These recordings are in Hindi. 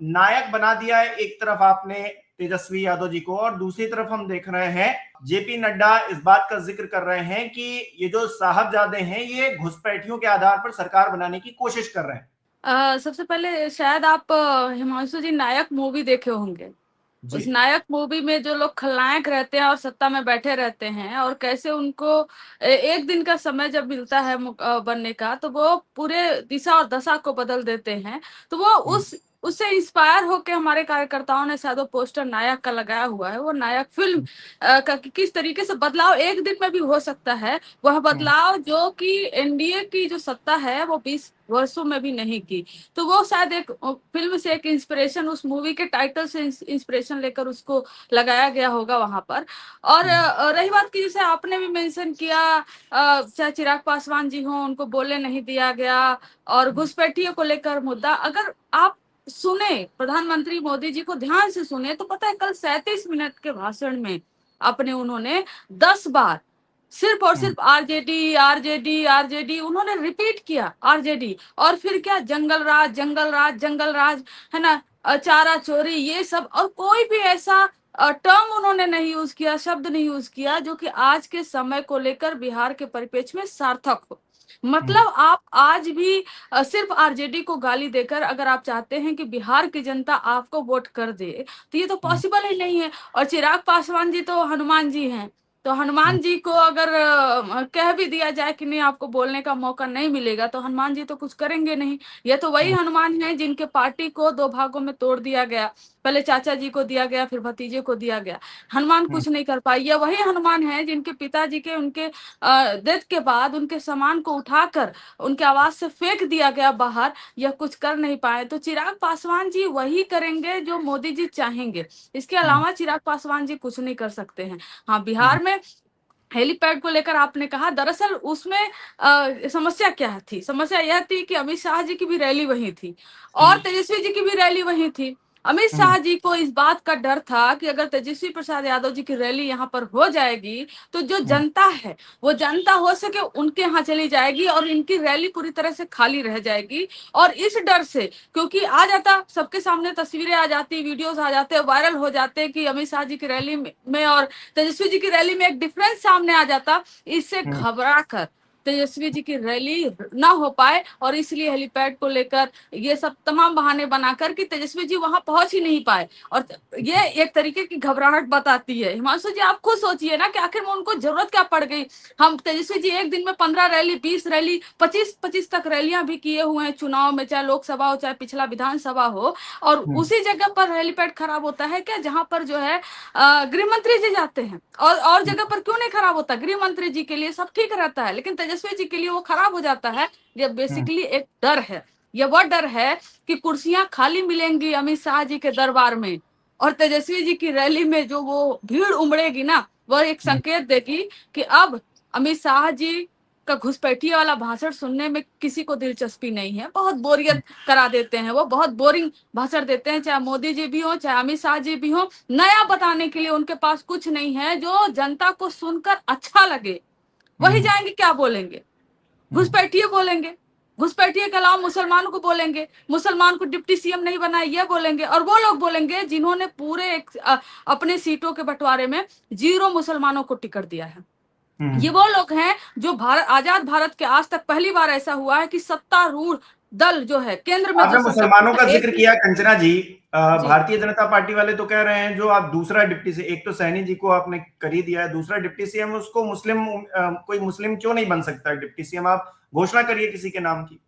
नायक बना दिया है एक तरफ आपने तेजस्वी यादव जी को, और दूसरी तरफ हम देख रहे हैं जेपी नड्डा इस बात का जिक्र कर रहे हैं कि ये जो साहबजादे हैं ये घुसपैठियों के आधार पर सरकार बनाने की कोशिश कर रहे हैं। सबसे पहले शायद आप हिमांशु जी नायक मूवी देखे होंगे। जी। उस नायक मूवी में जो लोग खलनायक रहते हैं और सत्ता में बैठे रहते हैं, और कैसे उनको एक दिन का समय जब मिलता है बनने का, तो वो पूरे दिशा और दशा को बदल देते हैं। तो वो उससे इंस्पायर होके हमारे कार्यकर्ताओं ने शायद वो पोस्टर नायक का लगाया हुआ है। वो नायक फिल्म का किस तरीके से बदलाव एक दिन में भी हो सकता है, वह बदलाव जो कि एनडीए की जो सत्ता है वो 20 वर्षों में भी नहीं की। तो वो शायद एक फिल्म से एक इंस्पिरेशन, उस मूवी के टाइटल से इंस्पिरेशन लेकर उसको लगाया गया होगा वहां पर। और रही बात की, जैसे आपने भी मेंशन किया, चाहे चिराग पासवान जी हो, उनको बोलने नहीं दिया गया, और घुसपैठियों को लेकर मुद्दा, अगर आप सुने प्रधानमंत्री मोदी जी को ध्यान से सुने तो पता है कल 37 मिनट के भाषण में अपने उन्होंने 10 बार सिर्फ और सिर्फ आरजेडी आरजेडी आरजेडी उन्होंने रिपीट किया, आरजेडी। और फिर क्या, जंगल राज जंगल राज जंगल राज, है ना, चारा चोरी, ये सब। और कोई भी ऐसा टर्म उन्होंने नहीं यूज किया, शब्द नहीं यूज किया जो कि आज के समय को लेकर बिहार के परिप्रेक्ष्य में सार्थक हो। मतलब आप आज भी सिर्फ आरजेडी को गाली देकर अगर आप चाहते हैं कि बिहार की जनता आपको वोट कर दे, तो ये तो पॉसिबल ही नहीं है। और चिराग पासवान जी तो हनुमान जी हैं, तो हनुमान जी को अगर कह भी दिया जाए कि नहीं आपको बोलने का मौका नहीं मिलेगा, तो हनुमान जी तो कुछ करेंगे नहीं। ये तो वही हनुमान है जिनके पार्टी को दो भागों में तोड़ दिया गया, पहले चाचा जी को दिया गया, फिर भतीजे को दिया गया। हनुमान कुछ नहीं कर पाई। ये वही हनुमान है जिनके पिताजी के, उनके डेथ के बाद उनके सामान को उठाकर उनके आवाज से फेंक दिया गया बाहर, यह कुछ कर नहीं पाए। तो चिराग पासवान जी वही करेंगे जो मोदी जी चाहेंगे, इसके अलावा चिराग पासवान जी कुछ नहीं कर सकते हैं। हाँ, बिहार में हेलीपैड को लेकर आपने कहा, दरअसल उसमें समस्या क्या थी? समस्या यह थी कि अमित शाह जी की भी रैली वहीं थी और तेजस्वी जी की भी रैली वहीं थी। अमित शाह जी को इस बात का डर था कि अगर तेजस्वी प्रसाद यादव जी की रैली यहाँ पर हो जाएगी तो जो जनता है वो जनता हो सके उनके यहाँ चली जाएगी और इनकी रैली पूरी तरह से खाली रह जाएगी। और इस डर से, क्योंकि आ जाता सबके सामने, तस्वीरें आ जाती, वीडियोस आ जाते, वायरल हो जाते कि अमित शाह जी की रैली में और तेजस्वी जी की रैली में एक डिफरेंस सामने आ जाता। इससे घबरा कर तेजस्वी जी की रैली ना हो पाए, और इसलिए हेलीपैड को लेकर ये सब तमाम बहाने बनाकर कि तेजस्वी जी वहां पहुंच ही नहीं पाए। और ये एक तरीके की घबराहट बताती है। हिमांशु जी आप खुद सोचिए ना कि आखिर में उनको जरूरत क्या पड़ गई। हम तेजस्वी जी एक दिन में 15 रैली, 20 रैली, 25 तक रैलियां भी किए हुए हैं चुनाव में, चाहे लोकसभा हो चाहे पिछला विधानसभा हो, और उसी जगह पर हेलीपैड खराब होता है क्या जहां पर जो है गृह मंत्री जी जाते हैं? और जगह पर क्यों नहीं खराब होता? गृह मंत्री जी के लिए सब ठीक रहता है, लेकिन तेजस्वी जी के लिए वो खराब हो जाता है। ये बेसिकली एक डर है। ये वह डर है कि कुर्सियां खाली मिलेंगी अमित शाह जी के दरबार में, और तेजस्वी जी की रैली में जो वो भीड़ उमड़ेगी ना, वह एक संकेत देगी कि अब अमित शाह जी का घुसपैठिया वाला भाषण सुनने में किसी को दिलचस्पी नहीं है। बहुत बोरियत करा देते हैं, वो बहुत बोरिंग भाषण देते हैं, चाहे मोदी जी भी हो चाहे अमित शाह जी भी हो। नया बताने के लिए उनके पास कुछ नहीं है जो जनता को सुनकर अच्छा लगे। वही जाएंगे क्या बोलेंगे? घुसपैठिए बोलेंगे, घुसपैठिए के अलावा मुसलमानों को बोलेंगे, मुसलमान को डिप्टी सीएम नहीं बनाया ये बोलेंगे। और वो लोग बोलेंगे जिन्होंने पूरे अपने सीटों के बंटवारे में 0 मुसलमानों को टिकट दिया है। ये वो लोग हैं जो आजाद भारत के आज तक पहली बार ऐसा हुआ है कि सत्तारूढ़ दल जो है केंद्र में, आपने जो मुसलमानों का जिक्र किया एक कंचना जी, जी भारतीय जनता पार्टी वाले तो कह रहे हैं जो आप दूसरा डिप्टी से, एक तो सैनी जी को आपने कर ही दिया है, दूसरा डिप्टी सीएम उसको मुस्लिम, कोई मुस्लिम क्यों नहीं बन सकता डिप्टी सीएम? आप घोषणा करिए किसी के नाम की।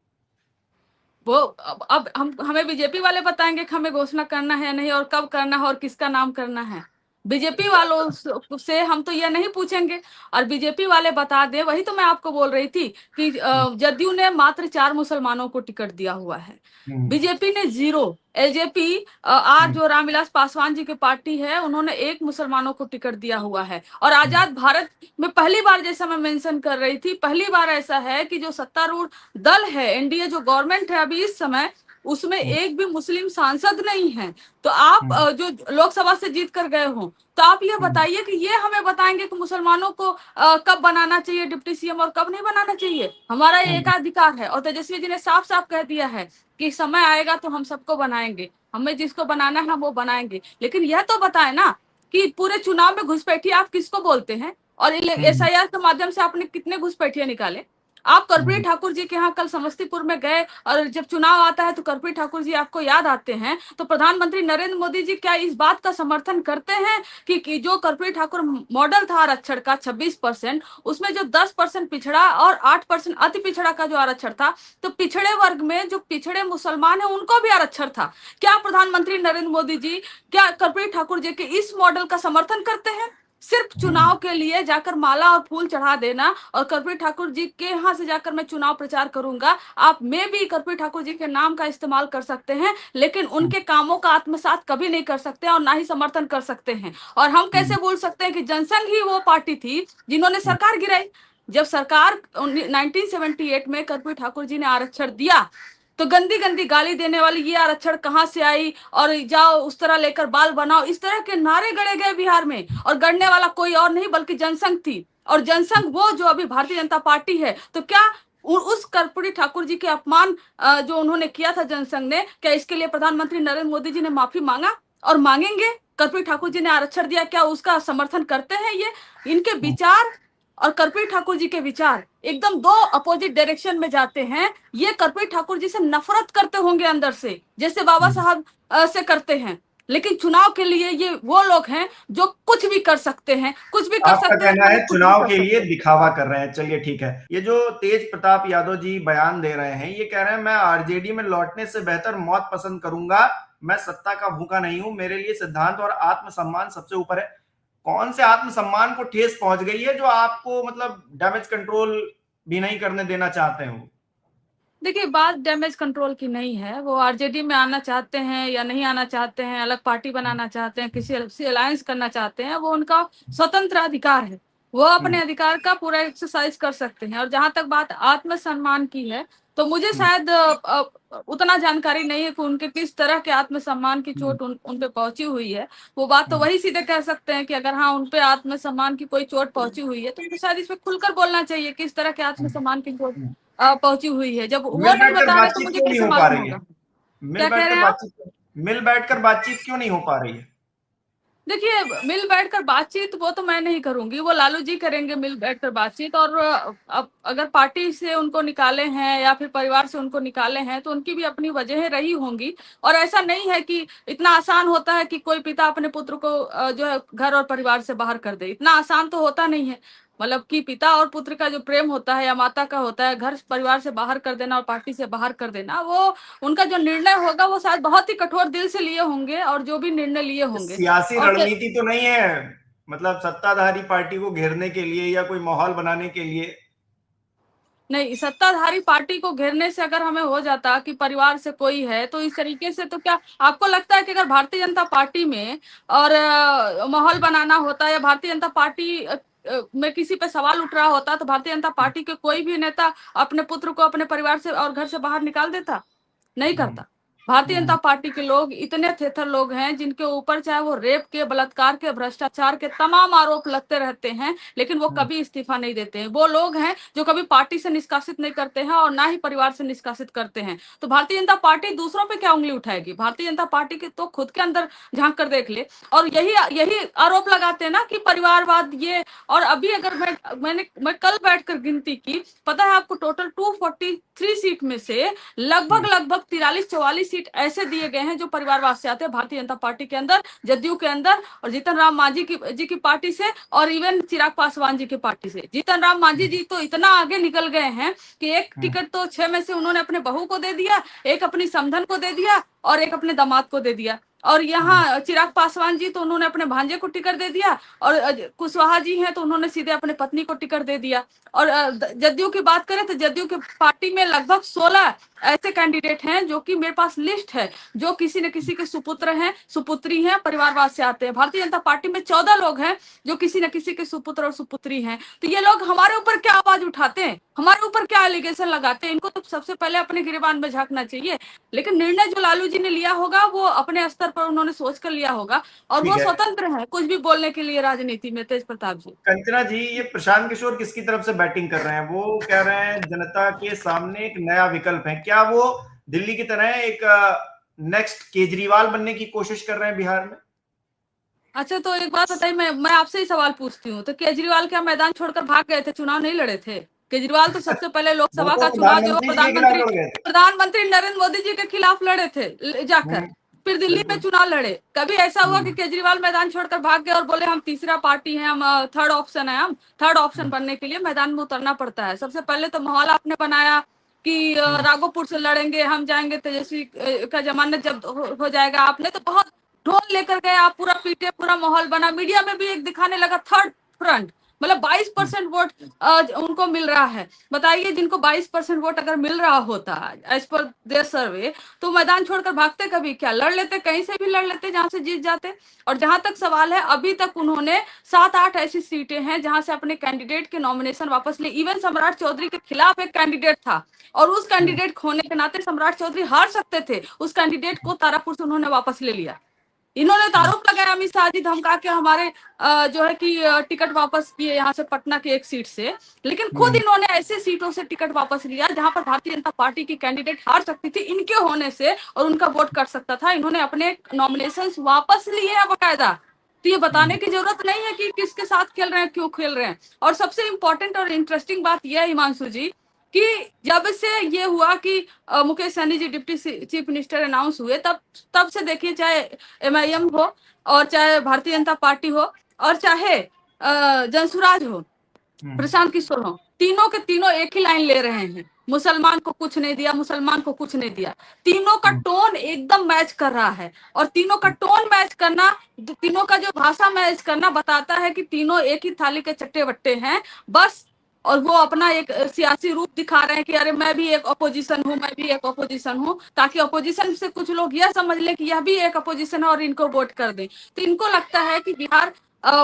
वो अब हम हमें बीजेपी वाले बताएंगे कि हमें घोषणा करना है नहीं, और कब करना है और किसका नाम करना है। बीजेपी वालों से हम तो ये नहीं पूछेंगे, और बीजेपी वाले बता दे। वही तो मैं आपको बोल रही थी कि जदयू ने मात्र 4 मुसलमानों को टिकट दिया हुआ है, बीजेपी ने 0। एलजेपी आज जो रामविलास पासवान जी की पार्टी है उन्होंने 1 मुसलमानों को टिकट दिया हुआ है। और आजाद भारत में पहली बार, जैसा मैं मेंशन कर रही थी, पहली बार ऐसा है कि जो सत्तारूढ़ दल है, एनडीए जो गवर्नमेंट है अभी इस समय, उसमें एक भी मुस्लिम सांसद नहीं है। तो आप जो लोकसभा से जीत कर गए हो, तो आप ये बताइए कि ये हमें बताएंगे कि मुसलमानों को कब बनाना चाहिए डिप्टी सीएम और कब नहीं बनाना चाहिए? हमारा ये एकाधिकार है। और तेजस्वी जी ने साफ साफ कह दिया है कि समय आएगा तो हम सबको बनाएंगे, हमें जिसको बनाना है वो बनाएंगे। लेकिन यह तो बताए ना कि पूरे चुनाव में घुसपैठी आप किसको बोलते हैं, और एसआईआर के माध्यम से आपने कितने घुसपैठिए निकाले? आप कर्पूरी ठाकुर जी के यहाँ कल समस्तीपुर में गए, और जब चुनाव आता है तो कर्पूरी ठाकुर जी आपको याद आते हैं। तो प्रधानमंत्री नरेंद्र मोदी जी क्या इस बात का समर्थन करते हैं कि जो कर्पूरी ठाकुर मॉडल था आरक्षण का 26%, उसमें जो 10% पिछड़ा और 8% अति पिछड़ा का जो आरक्षण था, तो पिछड़े वर्ग में जो पिछड़े मुसलमान है उनको भी आरक्षण था। क्या प्रधानमंत्री नरेंद्र मोदी जी क्या कर्पूरी ठाकुर जी के इस मॉडल का समर्थन करते हैं? सिर्फ चुनाव के लिए जाकर माला और फूल चढ़ा देना, और कर्पूरी ठाकुर जी के यहाँ से जाकर मैं चुनाव प्रचार करूंगा, आप में भी कर्पूरी ठाकुर जी के नाम का इस्तेमाल कर सकते हैं, लेकिन उनके कामों का आत्मसात कभी नहीं कर सकते और ना ही समर्थन कर सकते हैं। और हम कैसे भूल सकते हैं कि जनसंघ ही वो पार्टी थी जिन्होंने सरकार गिराई। जब सरकार 1978 में कर्पूरी ठाकुर जी ने आरक्षण दिया, तो गंदी गंदी गाली देने वाली ये आरक्षण कहाँ से आई, और जाओ उस तरह लेकर बाल बनाओ, इस तरह के नारे गड़े गए बिहार में, और गढ़ने वाला कोई और नहीं बल्कि जनसंघ थी। और जनसंघ वो जो अभी भारतीय जनता पार्टी है। तो क्या उस कर्पूरी ठाकुर जी के अपमान जो उन्होंने किया था जनसंघ ने, क्या इसके लिए प्रधानमंत्री नरेंद्र मोदी जी ने माफी मांगा और मांगेंगे? कर्पूरी ठाकुर जी ने आरक्षण दिया, क्या उसका समर्थन करते हैं? ये इनके विचार और कर्पूरी ठाकुर जी के विचार एकदम दो अपोजिट डायरेक्शन में जाते हैं। ये कर्पूरी ठाकुर जी से नफरत करते होंगे अंदर से, जैसे बाबा साहब से करते हैं, लेकिन चुनाव के लिए ये वो लोग हैं जो कुछ भी कर सकते हैं, कुछ भी कर आपका सकते हैं, कहना है कुछ भी चुनाव कर के लिए सकते हैं। दिखावा कर रहे हैं। चलिए ठीक है। ये जो तेज प्रताप यादव जी बयान दे रहे हैं, ये कह रहे हैं मैं आरजेडी में लौटने से बेहतर मौत पसंद करूंगा, मैं सत्ता का भूखा नहीं हूं, मेरे लिए सिद्धांत और आत्मसम्मान सबसे ऊपर है। कौन से आत्मसम्मान को ठेस पहुंच गई है जो आपको मतलब डैमेज कंट्रोल भी नहीं करने देना चाहते हो? देखिए, बात डैमेज कंट्रोल की नहीं है। वो आरजेडी में आना चाहते हैं या नहीं आना चाहते हैं, अलग पार्टी बनाना चाहते हैं, किसी से अलायंस करना चाहते हैं, वो उनका स्वतंत्र अधिकार है। वो अपने अधिकार का पूरा एक्सरसाइज कर सकते हैं। और जहां तक बात आत्मसम्मान की है, तो मुझे शायद उतना जानकारी नहीं है कि उनके किस तरह के आत्मसम्मान की चोट उन पे पहुंची हुई है। वो बात तो वही सीधे कह सकते हैं कि अगर हाँ उन पे आत्मसम्मान की कोई चोट पहुंची हुई है, तो उनको शायद इस पे खुलकर बोलना चाहिए किस तरह के आत्मसम्मान की चोट पहुंची हुई है। जब वो मिल नहीं बैठकर बता रहे तो बातचीत मुझे क्यों नहीं कैसे हो पा मालूम रही है? होगा? क्या कह रहे हैं आप? मिल बैठकर बातचीत क्यों नहीं हो पा रही है? देखिए, मिल बैठकर बातचीत वो तो मैं नहीं करूंगी, वो लालू जी करेंगे मिल बैठकर बातचीत। और अब अगर पार्टी से उनको निकाले हैं या फिर परिवार से उनको निकाले हैं, तो उनकी भी अपनी वजहें रही होंगी। और ऐसा नहीं है कि इतना आसान होता है कि कोई पिता अपने पुत्र को जो है घर और परिवार से बाहर कर दे। इतना आसान तो होता नहीं है। मतलब कि पिता और पुत्र का जो प्रेम होता है या माता का होता है, घर परिवार से बाहर कर देना और पार्टी से बाहर कर देना, वो उनका जो निर्णय होगा वो शायद बहुत ही कठोर दिल से लिए होंगे, और जो भी निर्णय लिए होंगे। सियासी और रणनीति तो नहीं है, मतलब सत्ताधारी पार्टी को घेरने के लिए या कोई माहौल बनाने के लिए? नहीं, सत्ताधारी पार्टी को घेरने से अगर हमें हो जाता कि परिवार से कोई है, तो इस तरीके से तो क्या आपको लगता है कि अगर भारतीय जनता पार्टी में और माहौल बनाना होता या भारतीय जनता पार्टी में किसी पे सवाल उठ रहा होता, तो भारतीय जनता पार्टी के कोई भी नेता अपने पुत्र को अपने परिवार से और घर से बाहर निकाल देता? नहीं करता। भारतीय जनता पार्टी के लोग इतने थेथर लोग हैं जिनके ऊपर चाहे वो रेप के, बलात्कार के, भ्रष्टाचार के तमाम आरोप लगते रहते हैं, लेकिन वो कभी इस्तीफा नहीं देते हैं। वो लोग हैं जो कभी पार्टी से निष्कासित नहीं करते हैं और ना ही परिवार से निष्कासित करते हैं। तो भारतीय जनता पार्टी दूसरों पे क्या उंगली उठाएगी? भारतीय जनता पार्टी के तो खुद के अंदर झांक कर देख ले। और यही यही आरोप लगाते हैं ना कि परिवारवाद ये। और अभी अगर मैं कल बैठकर गिनती की, पता है आपको, टोटल 243 सीट में से लगभग लगभग 43-44 सीट ऐसे दिए गए हैं जो परिवारवाद से आते हैं भारतीय जनता पार्टी के अंदर, जदयू के अंदर, और जीतन राम मांझी जी की पार्टी से, और इवन चिराग पासवान जी की पार्टी से। जीतन राम मांझी जी तो इतना आगे निकल गए हैं कि एक टिकट तो 6 में से उन्होंने अपने बहू को दे दिया, एक अपनी समधन को दे दिया, और एक अपने दामाद को दे दिया। और यहाँ चिराग पासवान जी तो उन्होंने अपने भांजे को टिकट दे दिया, और कुशवाहा जी हैं तो उन्होंने सीधे अपने पत्नी को टिकट दे दिया। और जदयू की बात करें तो जदयू की पार्टी में लगभग 16 ऐसे कैंडिडेट हैं जो कि मेरे पास लिस्ट है, जो किसी न किसी के सुपुत्र हैं, सुपुत्री हैं, परिवारवाद से आते हैं। भारतीय जनता पार्टी में 14 लोग हैं जो किसी न किसी के सुपुत्र और सुपुत्री हैं। तो ये लोग हमारे ऊपर क्या आवाज उठाते हैं, हमारे ऊपर क्या एलिगेशन लगाते हैं, इनको तो सबसे पहले अपने गिरेबान में झांकना चाहिए। लेकिन निर्णय जो लालू जी ने लिया होगा वो अपने स्तर पर उन्होंने सोच कर लिया होगा, और ठीक वो है स्वतंत्र है कुछ भी बोलने के लिए राजनीति में। तेज प्रताप जी, कंचना जी, ये प्रशांत किशोर किसकी तरफ से बैटिंग कर रहे हैं? वो कह रहे हैं जनता के सामने एक नया विकल्प है। क्या वो दिल्ली की तरह एक नेक्स्ट केजरीवाल बनने की कोशिश कर रहे हैं बिहार में? अच्छा तो एक बात बताइए, मैं आपसे ही सवाल पूछती हूँ, तो केजरीवाल क्या मैदान छोड़कर भाग गए थे, चुनाव नहीं लड़े थे? केजरीवाल तो सबसे पहले वो लोकसभा तो का चुनाव जो प्रधानमंत्री जी के खिलाफ प्रधानमंत्री लड़ गए थे। प्रधानमंत्री नरेंद्र मोदी जी के खिलाफ लड़े थे जाकर, फिर दिल्ली में बिल्कुल। चुनाव लड़े। कभी ऐसा हुआ कि केजरीवाल मैदान छोड़कर भाग गए और बोले हम तीसरा पार्टी है, हम थर्ड ऑप्शन है, हम थर्ड ऑप्शन बनने के लिए मैदान में उतरना पड़ता है? सबसे पहले तो माहौल आपने बनाया कि राघोपुर से लड़ेंगे, हम जाएंगे, तेजस्वी का जमानत जब हो जाएगा। आपने तो बहुत ढोल लेकर गए, आप पूरा पीटे, पूरा माहौल बना, मीडिया में भी एक दिखाने लगा थर्ड फ्रंट, मतलब 22% वोट उनको मिल रहा है। बताइए, जिनको 22% वोट अगर मिल रहा होता एज पर देयर सर्वे, तो मैदान छोड़कर भागते कभी क्या? लड़ लेते, कहीं से भी लड़ लेते जहां से जीत जाते। और जहां तक सवाल है, अभी तक उन्होंने 7-8 ऐसी सीटें हैं जहां से अपने कैंडिडेट के नॉमिनेशन वापस ले। इवन सम्राट चौधरी के खिलाफ एक कैंडिडेट था और उस कैंडिडेट खोने के नाते सम्राट चौधरी हार सकते थे, उस कैंडिडेट को तारापुर से उन्होंने वापस ले लिया। इन्होंने तो आरोप लगाया अमित शाह जी धमका के हमारे जो है कि टिकट वापस किए यहाँ से पटना की एक सीट से, लेकिन खुद इन्होंने ऐसे सीटों से टिकट वापस लिया जहां पर भारतीय जनता पार्टी की कैंडिडेट हार सकती थी इनके होने से और उनका वोट कट सकता था। इन्होंने अपने नॉमिनेशन वापस लिए हैं बकायदा। तो ये बताने की जरूरत नहीं है कि किसके साथ खेल रहे हैं, क्यों खेल रहे हैं। और सबसे इंपॉर्टेंट और इंटरेस्टिंग बात यह है हिमांशु जी कि जब से ये हुआ कि मुकेश सहनी जी डिप्टी चीफ मिनिस्टर अनाउंस हुए, तब से देखिए, चाहे एमआईएम हो और चाहे भारतीय जनता पार्टी हो और चाहे जनसुराज हो, प्रशांत किशोर हो, तीनों के तीनों एक ही लाइन ले रहे हैं, मुसलमान को कुछ नहीं दिया, मुसलमान को कुछ नहीं दिया। तीनों का टोन एकदम मैच कर रहा है, और तीनों का टोन मैच करना, तीनों का जो भाषा मैच करना बताता है कि तीनों एक ही थाली के चट्टे बट्टे हैं बस। और वो अपना एक सियासी रूप दिखा रहे हैं कि अरे मैं भी एक अपोजिशन हूँ, मैं भी एक अपोजिशन हूँ, ताकि अपोजिशन से कुछ लोग यह समझ ले कि यह भी एक अपोजिशन है और इनको वोट कर दें। तो इनको लगता है कि बिहार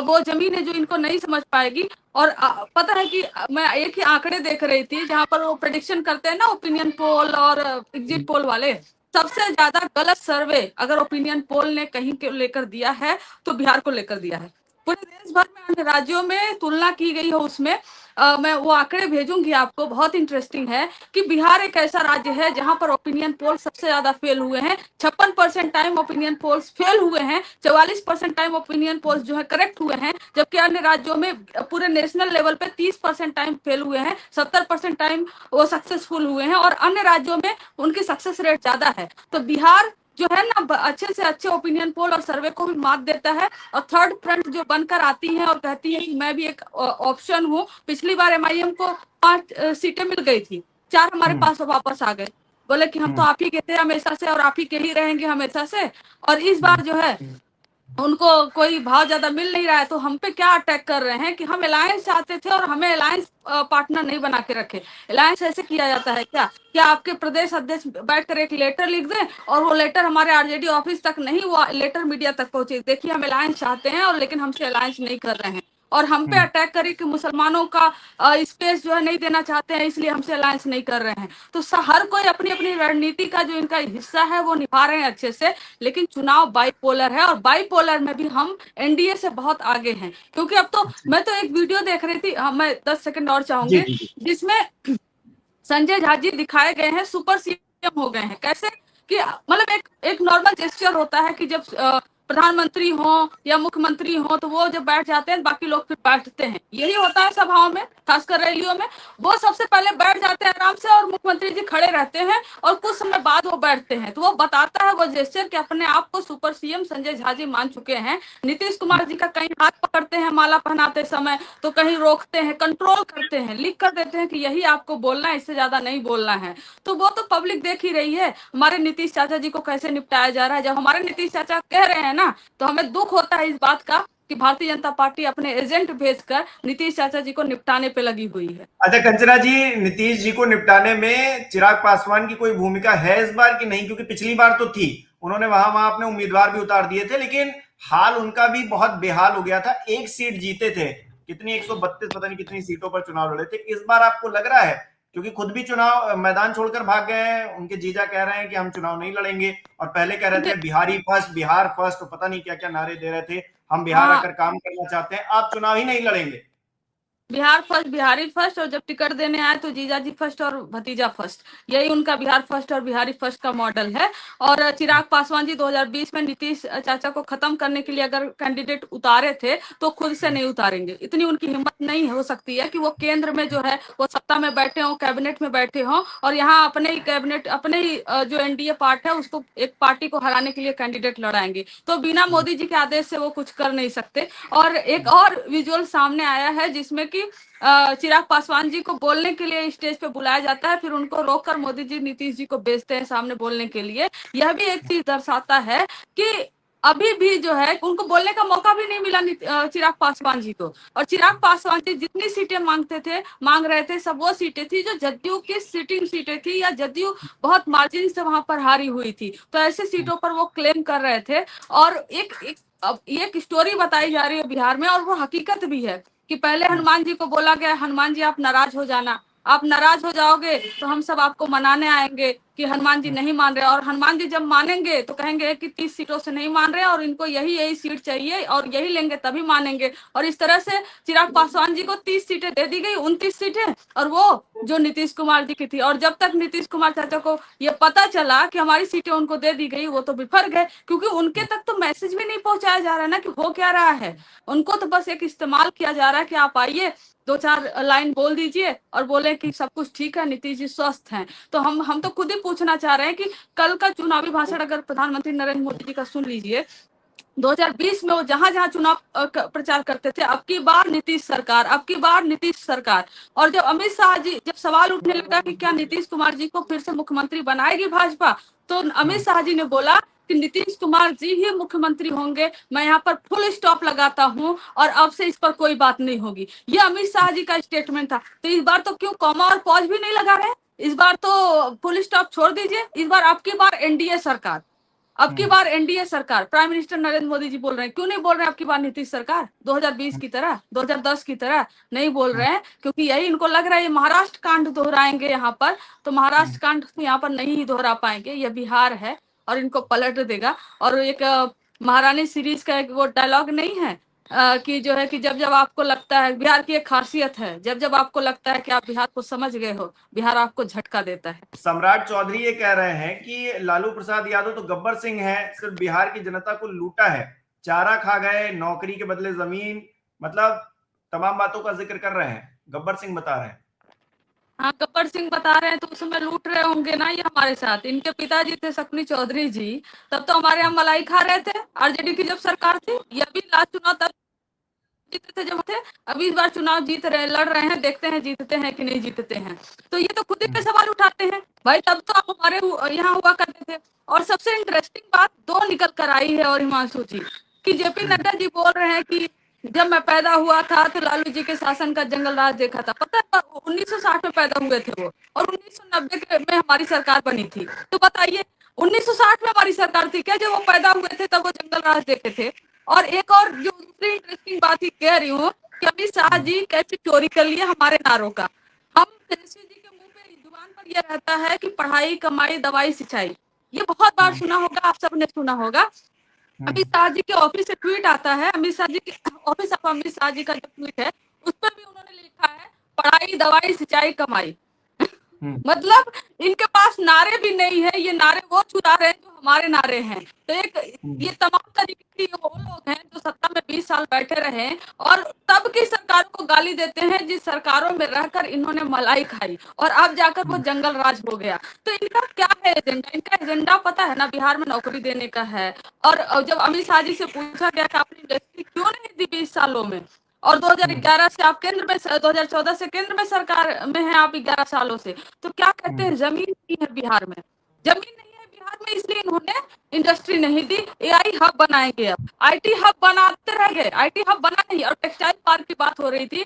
वो जमीन है जो इनको नहीं समझ पाएगी। और पता है कि मैं एक ही आंकड़े देख रही थी जहां पर वो प्रेडिक्शन करते हैं ना, ओपिनियन पोल और एग्जिट पोल वाले, सबसे ज्यादा गलत सर्वे अगर ओपिनियन पोल ने कहीं के लेकर दिया है तो बिहार को लेकर दिया है। पूरे देश भर में अन्य राज्यों में तुलना की गई हो, उसमें मैं वो आंकड़े भेजूंगी आपको, बहुत इंटरेस्टिंग है कि बिहार एक ऐसा राज्य है जहां पर ओपिनियन पोल सबसे ज्यादा फेल हुए हैं। 56% टाइम ओपिनियन पोल्स फेल हुए हैं, 44% टाइम ओपिनियन पोल्स जो है करेक्ट हुए हैं, जबकि अन्य राज्यों में पूरे नेशनल लेवल पे 30% टाइम फेल हुए हैं, 70% टाइम वो सक्सेसफुल हुए हैं, और अन्य राज्यों में उनकी सक्सेस रेट ज्यादा है। तो बिहार जो है ना, अच्छे से अच्छे ओपिनियन पोल और सर्वे को भी मात देता है, और थर्ड फ्रंट जो बनकर आती है और कहती है कि मैं भी एक ऑप्शन हूँ। पिछली बार एमआईएम को 5 सीटें मिल गई थी, 4 हमारे पास वापस आ गए, बोले कि हम तो आप ही के थे हमेशा से और आप ही के ही रहेंगे हमेशा से। और इस बार जो है उनको कोई भाव ज्यादा मिल नहीं रहा है, तो हम पे क्या अटैक कर रहे हैं कि हम अलायंस चाहते थे और हमें अलायंस पार्टनर नहीं बना के रखे। अलायंस ऐसे किया जाता है क्या आपके प्रदेश अध्यक्ष बैठकर एक लेटर लिख दें और वो लेटर हमारे आरजेडी ऑफिस तक नहीं, वो लेटर मीडिया तक पहुंचे, देखिए हम अलायंस चाहते हैं और लेकिन हमसे अलायंस नहीं कर रहे हैं, और हम पे अटैक करे कि मुसलमानों का स्पेस जो है नहीं देना चाहते हैं, इसलिए हमसे अलायंस नहीं कर रहे हैं। तो हर कोई अपनी अपनी रणनीति का जो इनका हिस्सा है वो निभा रहे हैं अच्छे से, लेकिन चुनाव बाइपोलर है, और बाइपोलर में भी हम एनडीए से बहुत आगे हैं। क्योंकि अब तो मैं तो एक वीडियो देख रही थी, मैं 10 सेकंड और चाहूंगी, जिसमें संजय झा जी दिखाए गए हैं सुपर सीएम हो गए हैं। कैसे कि मतलब एक नॉर्मल जेस्चर होता है कि जब प्रधानमंत्री हो या मुख्यमंत्री हो तो वो जब बैठ जाते हैं बाकी लोग फिर बैठते हैं, यही होता है सभाओं में, खासकर रैलियों में। वो सबसे पहले बैठ जाते हैं आराम से और मुख्यमंत्री जी खड़े रहते हैं और कुछ समय बाद वो बैठते हैं। तो वो बताता है वो जेस्चर कि अपने आप को सुपर सीएम संजय झा जी मान चुके हैं। नीतीश कुमार जी का कहीं हाथ पकड़ते हैं माला पहनाते समय, तो कहीं रोकते हैं, कंट्रोल करते हैं, लिख कर देते हैं कि यही आपको बोलना है, इससे ज्यादा नहीं बोलना है। तो वो तो पब्लिक देख ही रही है हमारे नीतीश चाचा जी को कैसे निपटाया जा रहा है। जब हमारे नीतीश चाचा कह रहे हैं ना, तो हमें दुख होता है इस बात का कि भारतीय जनता पार्टी अपने एजेंट भेजकर नीतीश चाचा जी को निपटाने पे लगी हुई है। अच्छा कंचना जी, नीतीश जी को निपटाने में चिराग पासवान की कोई भूमिका है इस बार की नहीं? क्योंकि पिछली बार तो थी, उन्होंने वहां वहां अपने उम्मीदवार भी उतार दिए थे, लेकिन हाल उनका भी बहुत बेहाल हो गया था। एक सीट जीते थे, कितनी 132 पता नहीं कितनी सीटों पर चुनाव लड़े थे। इस बार आपको लग रहा है, क्योंकि खुद भी चुनाव मैदान छोड़कर भाग गए हैं, उनके जीजा कह रहे हैं कि हम चुनाव नहीं लड़ेंगे, और पहले कह रहे थे बिहारी फर्स्ट, बिहार फर्स्ट, तो पता नहीं क्या क्या नारे दे रहे थे, हम बिहार हाँ, आकर काम करना चाहते हैं, आप चुनाव ही नहीं लड़ेंगे। बिहार फर्स्ट, बिहारी फर्स्ट, और जब टिकट देने आए तो जीजाजी फर्स्ट और भतीजा फर्स्ट, यही उनका बिहार फर्स्ट और बिहारी फर्स्ट का मॉडल है। और चिराग पासवान जी 2020 में नीतीश चाचा को खत्म करने के लिए अगर कैंडिडेट उतारे थे तो खुद से नहीं उतारेंगे। इतनी उनकी हिम्मत नहीं हो सकती है कि वो केंद्र में जो है वो सत्ता में बैठे हों, कैबिनेट में बैठे हों, और यहाँ अपने ही कैबिनेट, अपने ही जो एनडीए पार्ट है उसको, एक पार्टी को हराने के लिए कैंडिडेट लड़ाएंगे। तो बिना मोदी जी के आदेश से वो कुछ कर नहीं सकते। और एक और विजुअल सामने आया है जिसमें कि चिराग पासवान जी को बोलने के लिए स्टेज पे बुलाया जाता है, फिर उनको रोककर मोदी जी नीतीश जी को भेजते हैं सामने बोलने के लिए। यह भी एक चीज दर्शाता है कि अभी भी जो है उनको बोलने का मौका भी नहीं मिला चिराग पासवान जी को। और चिराग पासवान जी जितनी सीटें मांग रहे थे, सब वो सीटें थी जो जदयू की सिटिंग सीटें थी, या जदयू बहुत मार्जिन से वहां पर हारी हुई थी, तो ऐसे सीटों पर वो क्लेम कर रहे थे। और अब एक स्टोरी बताई जा रही है बिहार में, और वो हकीकत भी है कि पहले हनुमान जी को बोला गया, हनुमान जी आप नाराज हो जाना, आप नाराज हो जाओगे तो हम सब आपको मनाने आएंगे कि हनुमान जी नहीं मान रहे। और हनुमान जी जब मानेंगे तो कहेंगे कि 30 सीटों से नहीं मान रहे और इनको यही यही सीट चाहिए और यही लेंगे तभी मानेंगे। और इस तरह से चिराग पासवान जी को 30 सीटें दे दी गई, 29 सीटें, और वो जो नीतीश कुमार जी की थी। और जब तक नीतीश कुमार चाचा को ये पता चला कि हमारी सीटें उनको दे दी गई, वो तो बिफर गए, क्योंकि उनके तक तो मैसेज भी नहीं पहुंचाया जा रहा है ना कि हो क्या रहा है। उनको तो बस एक इस्तेमाल किया जा रहा है कि आप आइए, 2-4 लाइन बोल दीजिए और बोले कि सब कुछ ठीक है, नीतीश जी स्वस्थ हैं। तो हम तो खुद ही पूछना चाह रहे हैं कि कल का चुनावी भाषण अगर प्रधानमंत्री नरेंद्र मोदी जी का सुन लीजिए, 2020 में वो जहां जहां चुनाव प्रचार करते थे, अब की बार नीतीश सरकार, अब की बार नीतीश सरकार। और जब अमित शाह जी, जब सवाल उठने लगा कि क्या नीतीश कुमार जी को फिर से मुख्यमंत्री बनाएगी भाजपा, तो अमित शाह जी ने बोला कि नीतीश कुमार जी ही मुख्यमंत्री होंगे, मैं यहाँ पर फुल स्टॉप लगाता हूँ और अब से इस पर कोई बात नहीं होगी। ये अमित शाह जी का स्टेटमेंट था। तो इस बार तो क्यों कॉमा और पॉज भी नहीं लगा रहे, इस बार तो फुल स्टॉप छोड़ दीजिए। इस बार आपकी बार एनडीए सरकार, अब की बार एनडीए सरकार, प्राइम मिनिस्टर नरेंद्र मोदी जी बोल रहे हैं, क्यों नहीं बोल रहे हैं अब की बार नीतीश सरकार 2020 की तरह, 2010 की तरह? नहीं बोल रहे हैं क्योंकि यही इनको लग रहा है ये महाराष्ट्र कांड दोहराएंगे यहाँ पर, तो महाराष्ट्र कांड तो यहाँ पर नहीं ही दोहरा पाएंगे, ये बिहार है और इनको पलट देगा। और एक महारानी सीरीज का एक वो डायलॉग नहीं है कि जो है कि जब जब आपको लगता है, बिहार की एक खासियत है, जब जब आपको लगता है कि आप बिहार को समझ गए हो, बिहार आपको झटका देता है। सम्राट चौधरी ये कह रहे हैं कि लालू प्रसाद यादव तो गब्बर सिंह है, सिर्फ बिहार की जनता को लूटा है, चारा खा गए, नौकरी के बदले जमीन, मतलब तमाम बातों का जिक्र कर रहे हैं, गब्बर सिंह बता रहे हैं। हाँ, गब्बर सिंह बता रहे हैं तो उसमें लूट रहे होंगे ना ये हमारे साथ। इनके पिताजी थे शकुनी चौधरी जी, तब तो हमारे यहाँ मलाई खा रहे थे आरजेडी की जब सरकार थी। ये भी लास्ट चुनाव तब जीते थे जब थे, अभी इस बार चुनाव जीत रहे, लड़ रहे हैं, देखते हैं जीतते हैं कि नहीं जीतते हैं। तो ये तो खुद ही पे सवाल उठाते हैं भाई, तब तो आप हमारे यहाँ हुआ करते थे। और सबसे इंटरेस्टिंग बात दो निकल कर आई है और हिमांशु जी, कि जेपी नड्डा जी बोल रहे हैं कि जब मैं पैदा हुआ था तो लालू जी के शासन का जंगल राज देखा था। पता है 1960 में पैदा हुए थे वो, और 1990 में हमारी सरकार बनी थी। तो बताइए 1960 में हमारी सरकार थी क्या, जब वो पैदा हुए थे तब वो जंगल राज देखे थे? और एक और जो दूसरी इंटरेस्टिंग बात ही कह रही हूँ कि अमित शाह जी कैसे चोरी कर लिए हमारे नारों का। हम तेजस्वी जी के मुंह पे जुबान पर ये रहता है कि पढ़ाई, कमाई, दवाई, सिंचाई, ये बहुत बार सुना होगा, आप सबने सुना होगा। अमित शाह जी के ऑफिस से ट्वीट आता है, अमित शाह जी के ऑफिस ऑफ अमित शाह जी का जो ट्वीट है उस पर भी उन्होंने लिखा है पढ़ाई, दवाई, सिंचाई, कमाई। मतलब इनके पास नारे भी नहीं है, ये नारे वो चुरा रहे हैं जो हमारे नारे हैं। तो एक ये तमाम तरीके के वो लोग हैं जो सत्ता में 20 साल बैठे रहे और तब की सरकारों को गाली देते हैं जिस सरकारों में रहकर इन्होंने मलाई खाई, और अब जाकर वो जंगल राज हो गया। तो इनका क्या है एजेंडा? इनका एजेंडा पता है ना, बिहार में नौकरी देने का है। और जब अमित शाह जी से पूछा गया कि आपने इंडस्ट्री क्यों नहीं दी 20 सालों में, और 2011 से आप केंद्र में, 2014 से केंद्र में सरकार में हैं आप 11 सालों से, तो क्या कहते हैं जमीन नहीं है बिहार में, जमीन नहीं है बिहार में इसलिए इन्होंने इंडस्ट्री नहीं दी। एआई हब बनाएंगे, अब आईटी हब बनाते रह गए, आईटी हब बना नहीं, और टेक्सटाइल पार्क की बात हो रही थी।